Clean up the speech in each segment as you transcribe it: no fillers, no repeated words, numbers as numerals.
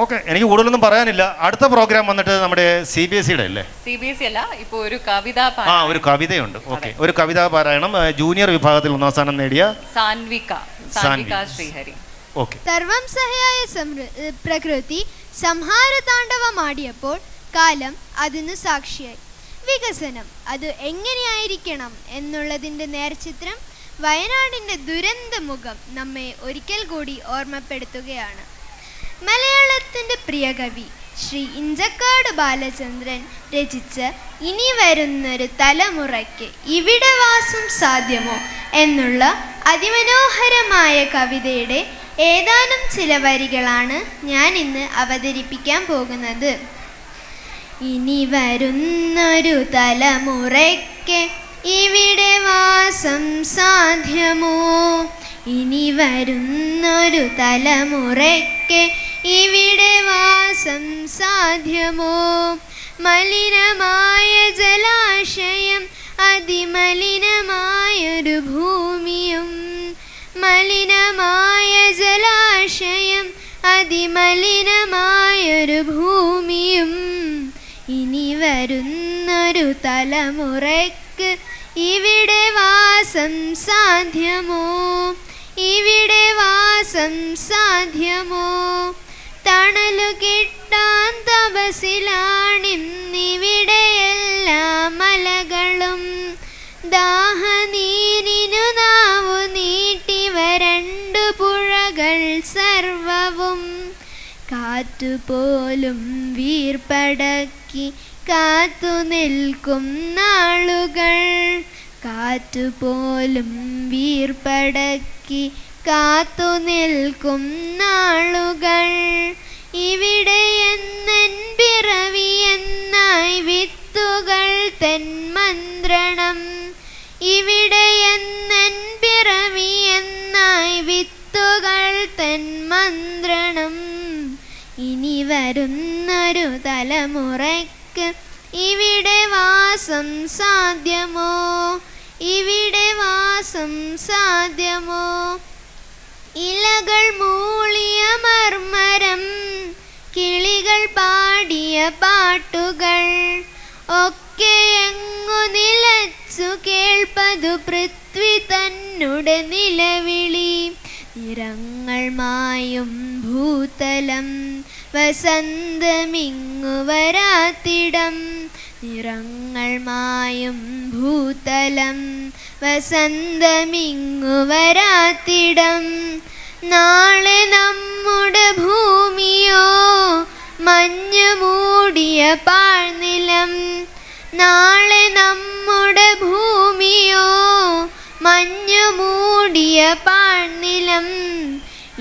Okay, എനിക്ക് കൂടുതലൊന്നും പറയാനില്ല. അടുത്ത പ്രോഗ്രാം വന്നിട്ട് നമ്മുടെ CBSE അല്ലേ? CBSE അല്ല, ഇപ്പോൾ ഒരു കവിത. ഒരു കവിതയുണ്ട്. ഓക്കെ, ഒരു കവിതാ പാരായണം ജൂനിയർ വിഭാഗത്തിൽ 1ാം സ്ഥാനം നേടിയ സാൻവിക ശ്രീഹരി. ഓക്കെ. സർവം സഹയായ പ്രകൃതി സംഹാര താണ്ഡവമാടിയപ്പോൾ കാലം അതിന് സാക്ഷിയായി. വികസനം അത് എങ്ങനെയായിരിക്കണം എന്നുള്ളതിൻ്റെ നേർചിത്രം വയനാടിൻ്റെ ദുരന്തമുഖം നമ്മെ ഒരിക്കൽ കൂടി ഓർമ്മപ്പെടുത്തുകയാണ്. മലയാളത്തിൻ്റെ പ്രിയ കവി ശ്രീ ഇഞ്ചക്കാട് ബാലചന്ദ്രൻ രചിച്ച ഇനി വരുന്നൊരു തലമുറയ്ക്ക് ഇവിടെ വാസം സാധ്യമോ എന്നുള്ള അതിമനോഹരമായ കവിതയുടെ ഏതാനും ചില വരികളാണ് ഞാൻ ഇന്ന് അവതരിപ്പിക്കാൻ പോകുന്നത്. ഇനി വരുന്നൊരു തലമുറയ്ക്ക് ഇവിടെ വാസം സാധ്യമോ, ഇനി വരുന്നൊരു തലമുറയ്ക്ക് ഇവിടെ വാസം സാധ്യമോ, മലിനമായ ജലാശയം അതിമലിനമായൊരു ഭൂമിയും, മലിനമായ ജലാശയം അതിമലിനമായൊരു ഭൂമിയും, ഇനി വരുന്നൊരു തലമുറയ്ക്ക് ഇവിടെ വാസം സാധ്യമോ, ഇവിടെ വാസം സാധ്യമോ, തണലു കിട്ടാൻ തപസിലാണിന്നിവിടെ എല്ലാ മലകളും, ദാഹനീരിനു നാവു നീട്ടി വരണ്ടു പുഴകൾ സർവവും, കാറ്റുപോലും വീർപ്പടക്കി കാത്തു നിൽക്കും നാളുകൾ, കാറ്റുപോലും വീർപ്പടക്കി കാത്തു നിൽക്കും നാളുകൾ, ഇവിടെ എന്നൻ പിറവി എന്നായി വിത്തുകൾ തെന്മന്ത്രണം, ഇവിടെ എന്നൻ പിറവി എന്നായി വിത്തുകൾ തെന്മന്ത്രണം, ഇനി വരുന്നൊരു തലമുറയ്ക്ക് ഇവിടെ വാസം സാധ്യമോ, ഇവിടെ വാസം സാധ്യമോ, ഇലകൾ മൂളിയ മർമരം കിളികൾ പാടിയ പാട്ടുകൾ ഒക്കെ എങ്ങു നിലച്ചു കേൾപ്പതു പൃഥ്വി തന്നുടെ നിലവിളി, നിറങ്ങൾ മായും ഭൂതലം വസന്തമിങ്ങു വരാത്തിടം, നിറങ്ങൾ മായും ഭൂതലം വസന്തമിങ്ങു വരാത്തിടം, നാളെ നമ്മുടെ ഭൂമിയോ മഞ്ഞു മൂടിയ പാഴ്നിലം, നാളെ നമ്മുടെ ഭൂമിയോ മഞ്ഞു മൂടിയ പാഴ്നിലം,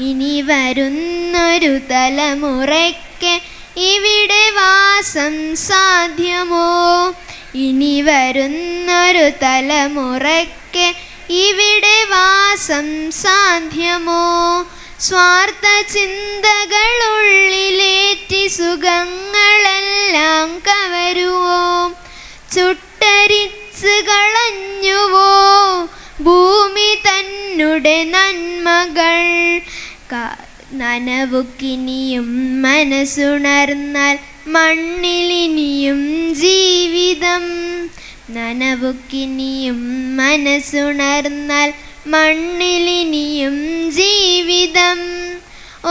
ഇനി വരുന്നൊരു തലമുറയ്ക്ക് ഇവിടെ വാസം സാധ്യമോ, ഇനി വരുന്നൊരു തലമുറയ്ക്ക് ഇവിടെ വാസം സാധ്യമോ, സ്വാർത്ഥ ചിന്തകളുള്ളിലേറ്റി സുഖങ്ങളെല്ലാം കവരുവോ, ചുട്ടരിച്ച് കളഞ്ഞുവോ ഭൂമി തന്നുടെ നന്മകൾ, നനവുക്കിനിയും മനസ്സുണർന്നാൽ മണ്ണിലിനിയും ജീവിതം, നനവുക്കിനിയും മനസ്സുണർന്നാൽ മണ്ണിലിനിയും ജീവിതം,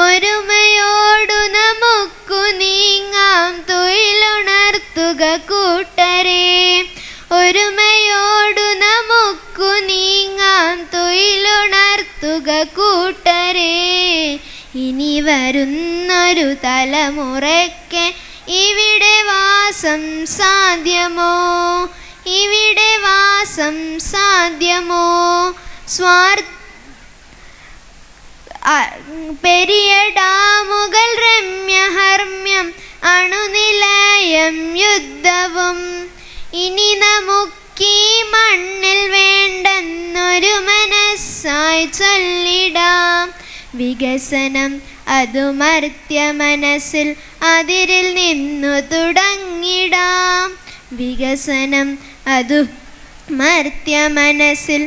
ഒരുമയോടു നമുക്കു നീങ്ങാം തൊഴിലുണർത്തുക കൂട്ടരെ, ഒരുമയോടു നമുക്കു നീങ്ങാം തൊഴിലുണർത്തുക കൂട്ടരെ, ഇനി വരുന്നൊരു തലമുറയ്ക്ക് ഇവിടെ വാസം സാധ്യമോ, ഇവിടെ വാസം സാധ്യമോ, പെരിയ ഡാമുകൾ രമ്യഹർമ്മ്യം അണുനിലയം യുദ്ധവും, ഇനി നമുക്കീ മണ്ണിൽ വേണ്ടെന്നൊരു മനസ്സായി ചൊല്ലിടാം, വികസനം അതു മർത്യ മനസ്സിൽ അതിരിൽ നിന്നു തുടങ്ങിടാം, വികസനം അതു മർത്യ മനസ്സിൽ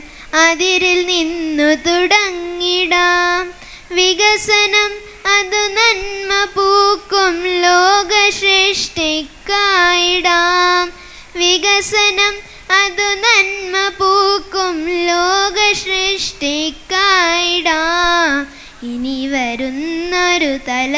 അതിരിൽ നിന്നു തുടങ്ങിടാം, വികസനം അതു നന്മ പൂക്കും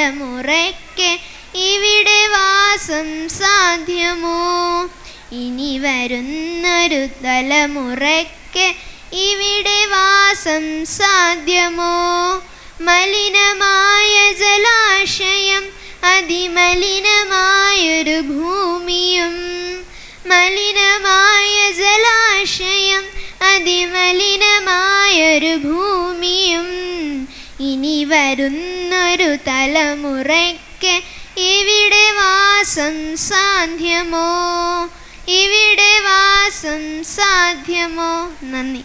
തലമുറയ്ക്ക് ഇവിടെ വാസം സാധ്യമോ? ഇനി വരുന്നൊരു തലമുറയ്ക്ക് ഇവിടെ വാസം സാധ്യമോ? മലിനമായ ജലാശയം, അതിമലിനമായൊരു ഭൂമിയും, മലിനമായ ജലാശയം, അതിമലിനമായൊരു ഭൂമിയും, ഇനി വരുന്നൊരു തലമുറയ്ക്ക് ഇവിടെ വാസം സാധ്യമോ? ഇവിടെ വാസം സാധ്യമോ? നന്ദി.